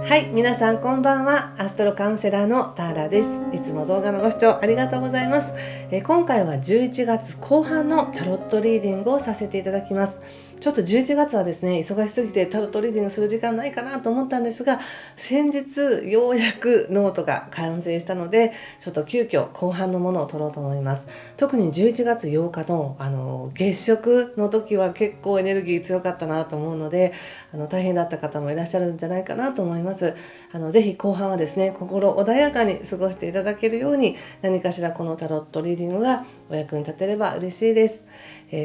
はい、皆さんこんばんは。アストロカウンセラーのターラです。いつも動画のご視聴ありがとうございます。今回は11月後半のタロットリーディングをさせていただきます。ちょっと11月はですね、忙しすぎてタロットリーディングする時間ないかなと思ったんですが、先日ようやくノートが完成したので、ちょっと急遽後半のものを取ろうと思います。特に11月8日の月食の時は結構エネルギー強かったなと思うので、大変だった方もいらっしゃるんじゃないかなと思います。ぜひ後半はですね、心穏やかに過ごしていただけるように、何かしらこのタロットリーディングがお役に立てれば嬉しいです。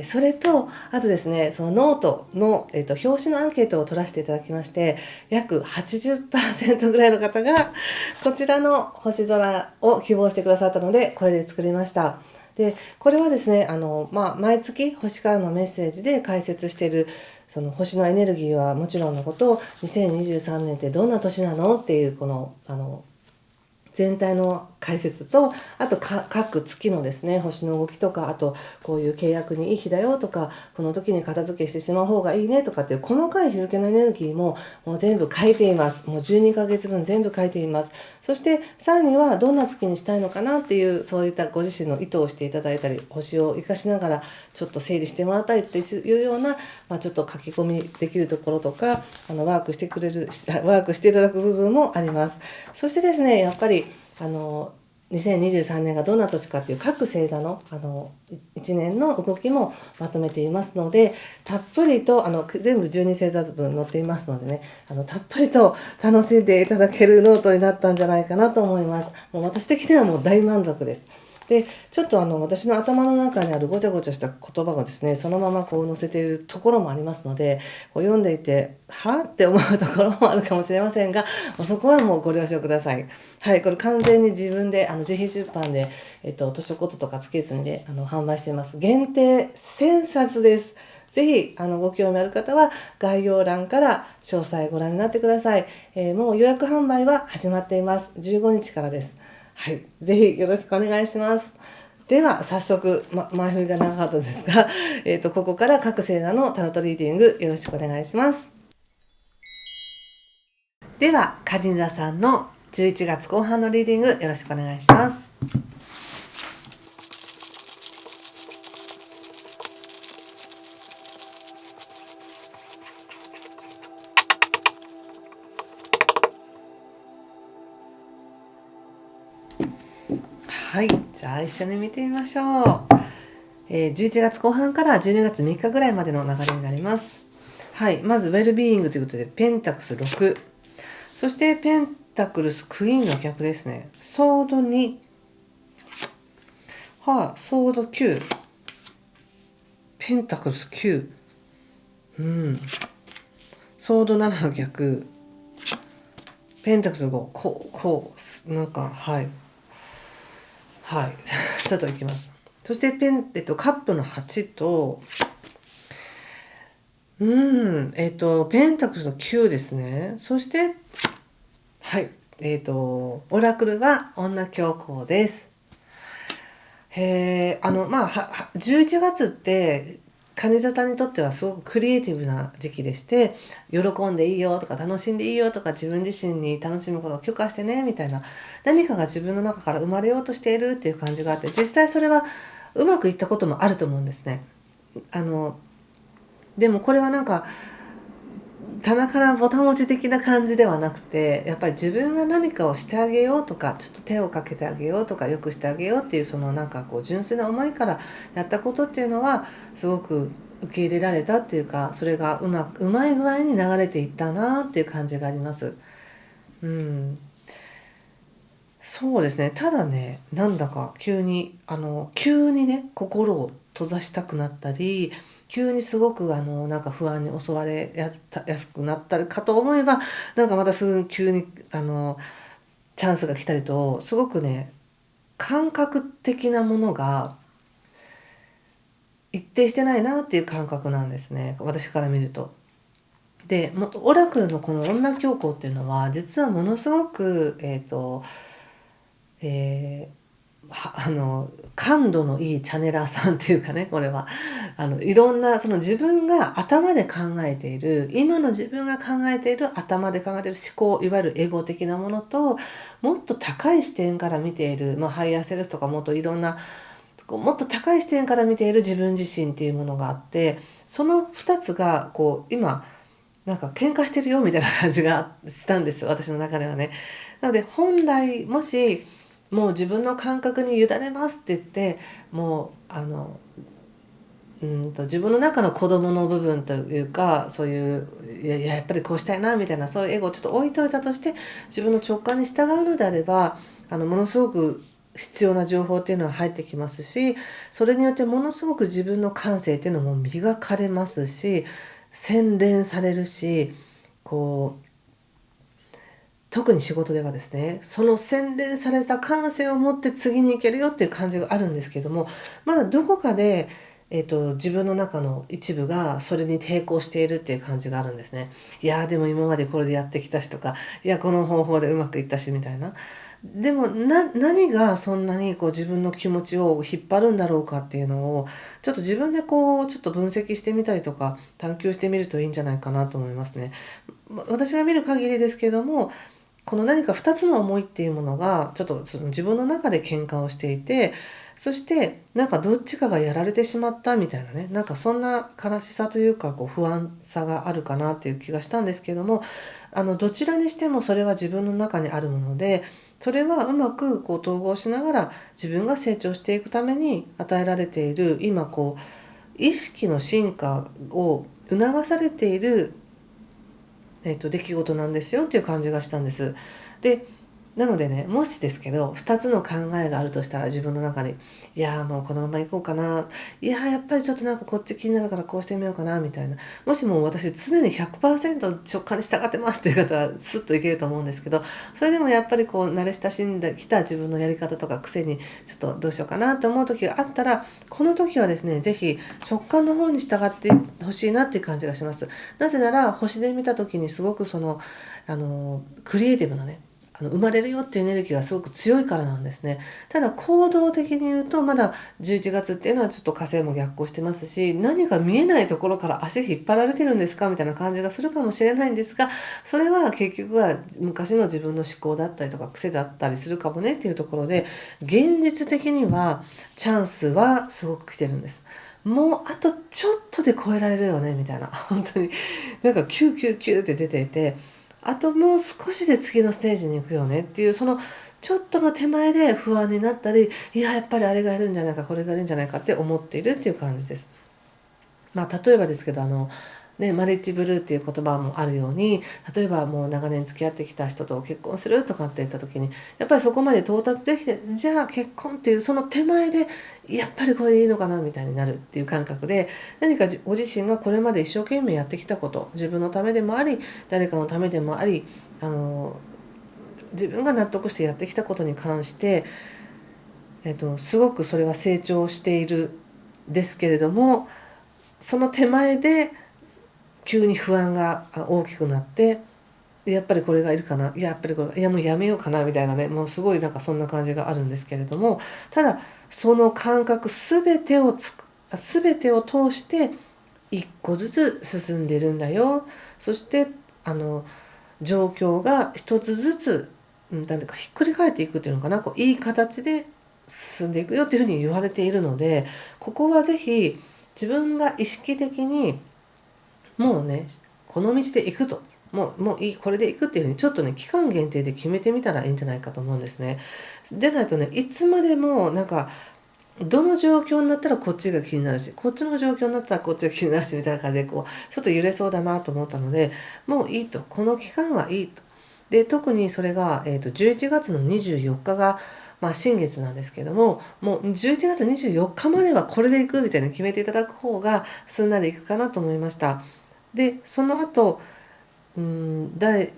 それとあとですね、そのノートの、表紙のアンケートを取らせていただきまして、約 80% ぐらいの方がこちらの星空を希望してくださったので、これで作りました。でこれはですね、毎月星からのメッセージで解説しているその星のエネルギーはもちろんのこと、2023年ってどんな年なのっていうこの全体の解説と、あと各月のですね、星の動きとか、あとこういう契約にいい日だよとか、この時に片付けしてしまう方がいいねとかっていう細かい日付のエネルギーももう全部書いています。もう12ヶ月分全部書いています。そしてさらにはどんな月にしたいのかなっていう、そういったご自身の意図をしていただいたり、星を生かしながらちょっと整理してもらったりっていうような、ちょっと書き込みできるところとか、ワークしていただく部分もあります。そしてですね、やっぱり2023年がどんな年かっていう各星座の1年の動きもまとめていますので、たっぷりと全部12星座分載っていますのでね、たっぷりと楽しんでいただけるノートになったんじゃないかなと思います。もう私的にはもう大満足です。でちょっと私の頭の中にあるごちゃごちゃした言葉がですね、そのままこう載せているところもありますので、こう読んでいてはって思うところもあるかもしれませんが、もうそこはもうご了承ください。はい、これ完全に自分で自費出版で、図書コトとかつけずにで販売しています。限定1000冊です。ぜひご興味ある方は概要欄から詳細ご覧になってください。もう予約販売は始まっています。15日からです。はい、ぜひよろしくお願いします。では早速、前振りが長かったですが、ここから各星座のタロットリーディングよろしくお願いします。では蟹座さんの11月後半のリーディングよろしくお願いします。はい、じゃあ一緒に見てみましょう。11月後半から12月3日ぐらいまでの流れになります。はい、まずウェルビーイングということでペンタクス6、そしてペンタクルスクイーンの逆ですね。ソード2、ソード9、ペンタクルス9、ソード7の逆、ペンタクルス5、こうなんかちょっといきます。そしてカップの8とペンタクルスの9ですね。そしてオラクルは女教皇です。11月って蟹座さんにとってはすごくクリエイティブな時期でして、喜んでいいよとか楽しんでいいよとか、自分自身に楽しむことを許可してねみたいな、何かが自分の中から生まれようとしているっていう感じがあって、実際それはうまくいったこともあると思うんですね。でもこれはなんか棚からぼたもち的な感じではなくて、やっぱり自分が何かをしてあげようとか、ちょっと手をかけてあげようとか、よくしてあげようっていう、そのなんかこう純粋な思いからやったことっていうのはすごく受け入れられたっていうか、それがうまい具合に流れていったなっていう感じがあります。そうですね。ただね、なんだか急にね、心を閉ざしたくなったり、急にすごくなんか不安に襲われやすくなったりかと思えば、なんかまたすぐ急にチャンスが来たりと、すごくね、感覚的なものが一定してないなっていう感覚なんですね、私から見ると。で、オラクルのこの女教皇っていうのは実はものすごくえー感度のいいチャネラーさんっていうかね、これは。いろんなその自分が頭で考えている、今の自分が考えている、頭で考えている思考、いわゆるエゴ的なものと、もっと高い視点から見ている、ハイヤーセルフとかもっといろんな、もっと高い視点から見ている自分自身っていうものがあって、その2つが今なんか喧嘩してるよみたいな感じがしたんです、私の中ではね。なので本来もしもう自分の感覚に委ねますって言って、もう自分の中の子供の部分というか、そういうやっぱりこうしたいなみたいな、そういうエゴをちょっと置いといたとして、自分の直感に従うのであれば、ものすごく必要な情報っていうのは入ってきますし、それによってものすごく自分の感性っていうのも磨かれますし、洗練されるし、特に仕事ではですね、その洗練された感性を持って次に行けるよっていう感じがあるんですけども、まだどこかで、自分の中の一部がそれに抵抗しているっていう感じがあるんですね。いやでも今までこれでやってきたしとか、いやこの方法でうまくいったしみたいな。でも何がそんなに自分の気持ちを引っ張るんだろうかっていうのをちょっと自分でちょっと分析してみたりとか探求してみるといいんじゃないかなと思いますね。私が見る限りですけども、この何か2つの思いっていうものがちょっとその自分の中で喧嘩をしていて、そしてなんかどっちかがやられてしまったみたいなね、なんかそんな悲しさというか不安さがあるかなっていう気がしたんですけども、どちらにしてもそれは自分の中にあるもので、それはうまく統合しながら自分が成長していくために与えられている、今意識の進化を促されている出来事なんですよっていう感じがしたんです。で、なのでね、もしですけど、2つの考えがあるとしたら自分の中に、いやもうこのまま行こうかな、いややっぱりちょっとなんかこっち気になるからこうしてみようかなみたいな、もしも私常に 100% 直感に従ってますっていう方はスッといけると思うんですけど、それでもやっぱり慣れ親しんできた自分のやり方とか癖にちょっとどうしようかなって思う時があったら、この時はですね、是非直感の方に従ってほしいなっていう感じがします。なぜなら星で見た時にすごくクリエイティブなね、生まれるよっていうエネルギーがすごく強いからなんですね。ただ行動的に言うとまだ11月っていうのはちょっと火星も逆行してますし、何か見えないところから足引っ張られてるんですかみたいな感じがするかもしれないんですが、それは結局は昔の自分の思考だったりとか癖だったりするかもねっていうところで、現実的にはチャンスはすごく来てるんです。もうあとちょっとで超えられるよねみたいな、本当になんかキューキューキューって出ていて、あともう少しで次のステージに行くよねっていう、そのちょっとの手前で不安になったり、いややっぱりあれがいるんじゃないかこれがいるんじゃないかって思っているっていう感じです。例えばですけどマリッジブルーっていう言葉もあるように、例えばもう長年付き合ってきた人と結婚するとかって言った時に、やっぱりそこまで到達できて、じゃあ結婚っていうその手前でやっぱりこれでいいのかなみたいになるっていう感覚で、何かご自身がこれまで一生懸命やってきたこと、自分のためでもあり誰かのためでもあり、自分が納得してやってきたことに関して、すごくそれは成長しているですけれども、その手前で急に不安が大きくなって、やっぱりこれがいるかな、いややっぱりこれ、いやもうやめようかなみたいなね、もうすごいなんかそんな感じがあるんですけれども、ただその感覚全てを通して一個ずつ進んでるんだよ。そして状況が一つずつ、なんていうかひっくり返っていくっていうのかな、いい形で進んでいくよっていうふうに言われているので、ここは是非自分が意識的にもうね、この道で行くと、もういい、これで行くっていうふうにちょっとね、期間限定で決めてみたらいいんじゃないかと思うんですね。じゃないとね、いつまでもなんかどの状況になったらこっちが気になるし、こっちの状況になったらこっちが気になるしみたいな感じでちょっと揺れそうだなと思ったので、もういいと、この期間はいいと。で特にそれが、11月の24日が、新月なんですけども、もう11月24日まではこれでいくみたいな決めていただく方がすんなりいくかなと思いました。でその後誰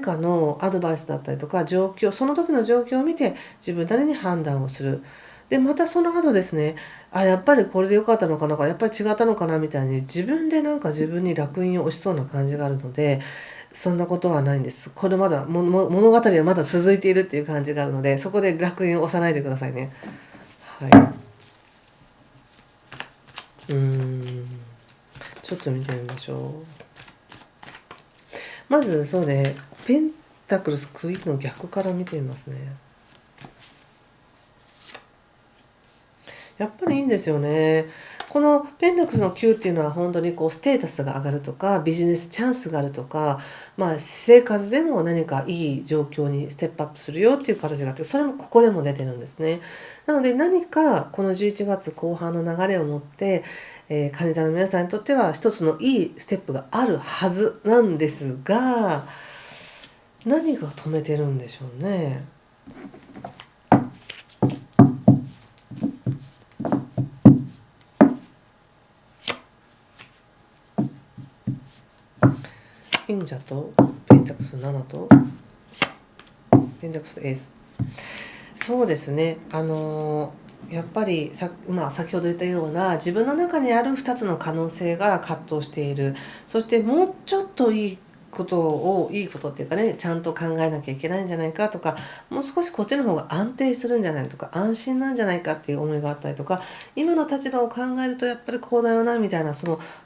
かのアドバイスだったりとか状況、その時の状況を見て自分なりに判断をする。でまたその後ですね、やっぱりこれで良かったのかな、やっぱり違ったのかなみたいに自分でなんか自分に烙印を押しそうな感じがあるので、そんなことはないんです。これまだ物語はまだ続いているっていう感じがあるので、そこで楽園を押さないでくださいね。はい。ちょっと見てみましょう。まずそうで、ペンタクルスクイーンの逆から見てみますね。やっぱりいいんですよね。このペンタクルスの9っていうのは本当にこうステータスが上がるとかビジネスチャンスがあるとか、私生活でも何かいい状況にステップアップするよっていう形があって、それもここでも出てるんですね。なので何かこの11月後半の流れを持って、患者さんの皆さんにとっては一つのいいステップがあるはずなんですが、何が止めてるんでしょうね。忍者とペンタクス7とペンタクスエース。そうですね。やっぱり先ほど言ったような自分の中にある2つの可能性が葛藤している。そしてもうちょっといいことっていうかね、ちゃんと考えなきゃいけないんじゃないかとか、もう少しこっちの方が安定するんじゃないとか、安心なんじゃないかっていう思いがあったりとか、今の立場を考えるとやっぱりこうだよなみたいな、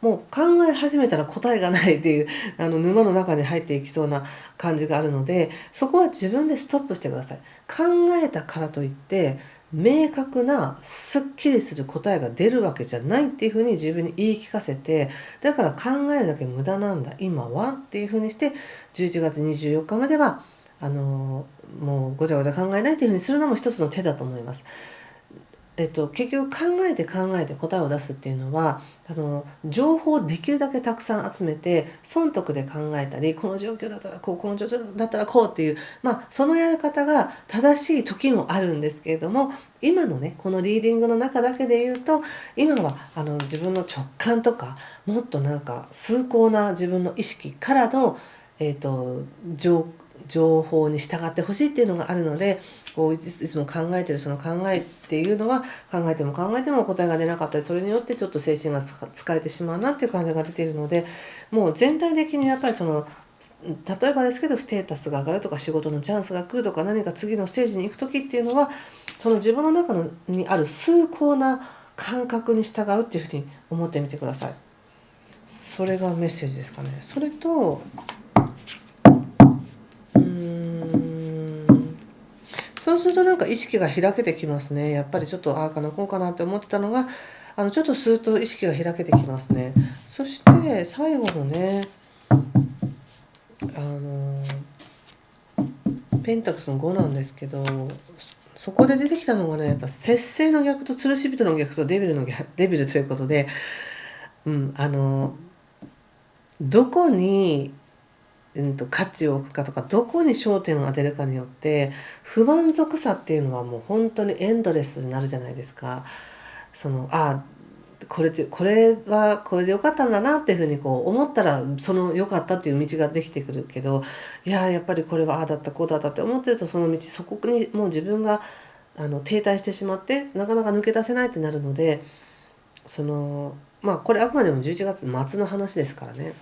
もう考え始めたら答えがないっていう沼の中に入っていきそうな感じがあるので、そこは自分でストップしてください。考えたからといって明確なすっきりする答えが出るわけじゃないっていうふうに自分に言い聞かせて、だから考えるだけ無駄なんだ今はっていうふうにして、11月24日まではもうごちゃごちゃ考えないっていうふうにするのも一つの手だと思います。結局考えて答えを出すっていうのは、情報をできるだけたくさん集めて損得で考えたり、この状況だったらこう、この状況だったらこうっていう、そのやり方が正しい時もあるんですけれども、今のねこのリーディングの中だけで言うと、今は自分の直感とか、もっとなんか崇高な自分の意識からの、えーと情報に従ってほしいっていうのがあるので、こういつも考えてるその考えっていうのは、考えても答えが出なかったり、それによってちょっと精神が疲れてしまうなっていう感じが出ているので、もう全体的にやっぱり例えばですけどステータスが上がるとか仕事のチャンスが来るとか、何か次のステージに行く時っていうのは、その自分の中にある崇高な感覚に従うっていうふうに思ってみてください。それがメッセージですかね。それとそうするとなんか意識が開けてきますね。やっぱりちょっとああかなこうかなって思ってたのが、ちょっとスーッと意識が開けてきますね。そして最後のね、ペンタクスの5なんですけど、そこで出てきたのがね、やっぱ節制の逆と吊るし人の逆とデビルということで、どこに価値を置くかとか、どこに焦点を当てるかによって不満足さっていうのはもう本当にエンドレスになるじゃないですか。これはこれで良かったんだなっていうふうにこう思ったら、その良かったっていう道ができてくるけど、やっぱりこれはああだったこうだったって思ってると、そこにもう自分が停滞してしまってなかなか抜け出せないってなるので、これあくまでも11月末の話ですからね。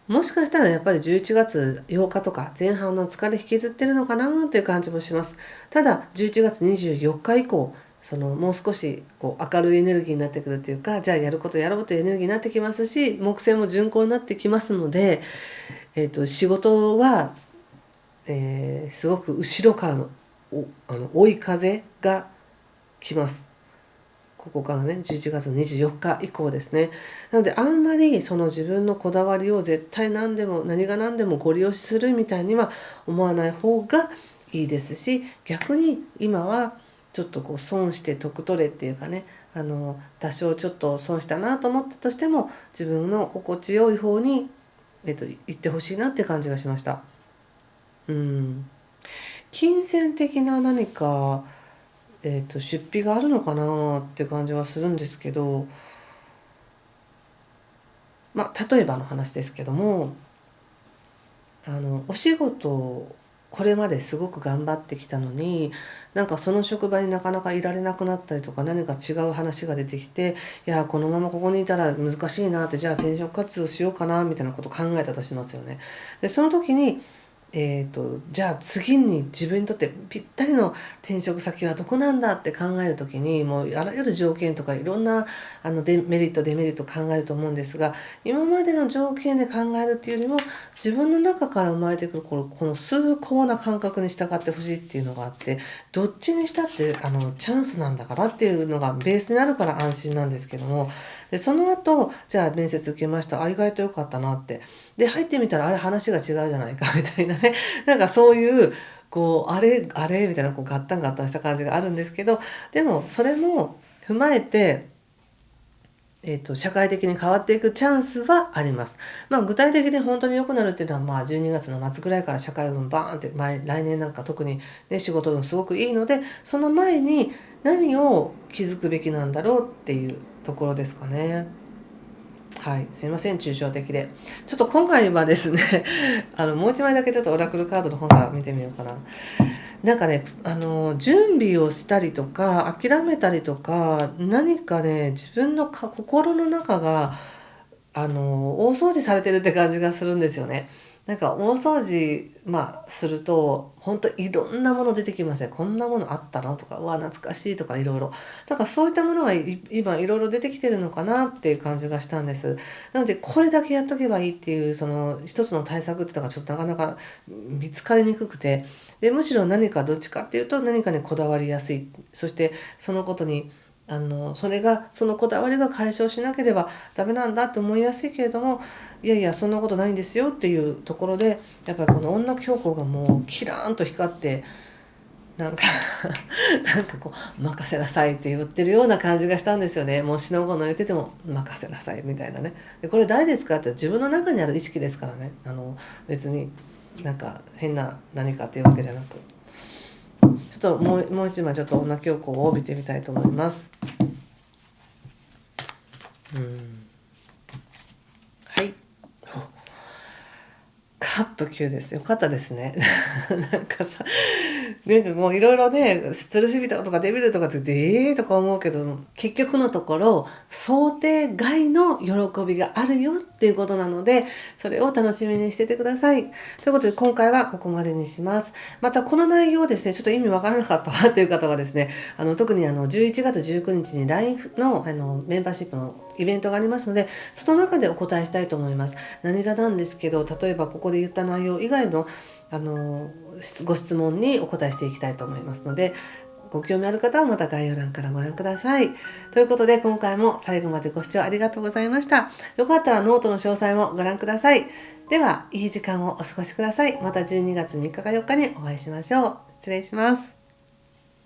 もしかしたらやっぱり11月8日とか前半の疲れ引きずってるのかなっていう感じもします。ただ11月24日以降、もう少しこう明るいエネルギーになってくるっていうか、じゃあやることやろうというエネルギーになってきますし、木星も順行になってきますので、仕事は、すごく後ろからの追い風が来ます。ここからね11月24日以降ですね。なのであんまり自分のこだわりを絶対何が何でもご利用するみたいには思わない方がいいですし、逆に今はちょっとこう損して得取れっていうかね、多少ちょっと損したなと思ったとしても、自分の心地よい方に、行ってほしいなって感じがしました。金銭的な何か出費があるのかなって感じはするんですけど、例えばの話ですけども、お仕事これまですごく頑張ってきたのに、なんかその職場になかなかいられなくなったりとか、何か違う話が出てきて、いやこのままここにいたら難しいなって、じゃあ転職活動しようかなみたいなことを考えたとしますよね。でその時にじゃあ次に自分にとってぴったりの転職先はどこなんだって考える時に、もうあらゆる条件とかいろんなメリットデメリットを考えると思うんですが、今までの条件で考えるっていうよりも、自分の中から生まれてくるこの崇高な感覚に従ってほしいっていうのがあって、どっちにしたってチャンスなんだからっていうのがベースになるから安心なんですけども、でその後じゃあ面接受けました、意外と良かったなって、で入ってみたらあれ話が違うじゃないかみたいなね、なんかそういうあれあれみたいなガッタンガッタンした感じがあるんですけど、でもそれも踏まえて、社会的に変わっていくチャンスはあります。具体的に本当に良くなるっていうのは、12月の末ぐらいから社会運バーンって、来年なんか特に、ね、仕事運すごくいいので、その前に何を気づくべきなんだろうっていうところですかね。はい、すいません、抽象的で。ちょっと今回はですね、もう一枚だけちょっとオラクルカードの本さ見てみようかな。なんかね、準備をしたりとか、諦めたりとか、何かね、自分の心の中が、大掃除されてるって感じがするんですよね。なんか大掃除、すると、本当いろんなもの出てきますね。こんなものあったのとか、うわ、懐かしいとかいろいろ。だからそういったものが今いろいろ出てきてるのかなっていう感じがしたんです。なので、これだけやっとけばいいっていう、その一つの対策っていうのがちょっとなかなか見つかりにくくて、で、むしろ何かどっちかっていうと何かにこだわりやすい。そしてそのことにそのこだわりが解消しなければダメなんだって思いやすいけれども、いやいやそんなことないんですよっていうところで、やっぱりこの女教皇がもうキラーンと光って、なんかなんか任せなさいって言ってるような感じがしたんですよね。もう死の子の言ってても任せなさいみたいなね。でこれ誰ですかって、自分の中にある意識ですからね。別になんか変な何かっていうわけじゃなく、ちょっともう一枚ちょっと女教皇を帯びてみたいと思います。はい。カップ9です。よかったですね。なんかさ、なんかもういろいろね、吊るし人とかデビルとかって言ってとか思うけど、結局のところ想定外の喜びがあるよっていうことなので、それを楽しみにしててください。ということで今回はここまでにします。またこの内容ですね、ちょっと意味わからなかったわっていう方はですね、特に11月19日に LINE のメンバーシップのイベントがありますので、その中でお答えしたいと思います。何座なんですけど、例えばここで言った内容以外のご質問にお答えしていきたいと思いますので、ご興味ある方はまた概要欄からご覧ください。ということで今回も最後までご視聴ありがとうございました。よかったらノートの詳細もご覧ください。では、いい時間をお過ごしください。また12月3日か4日にお会いしましょう。失礼します。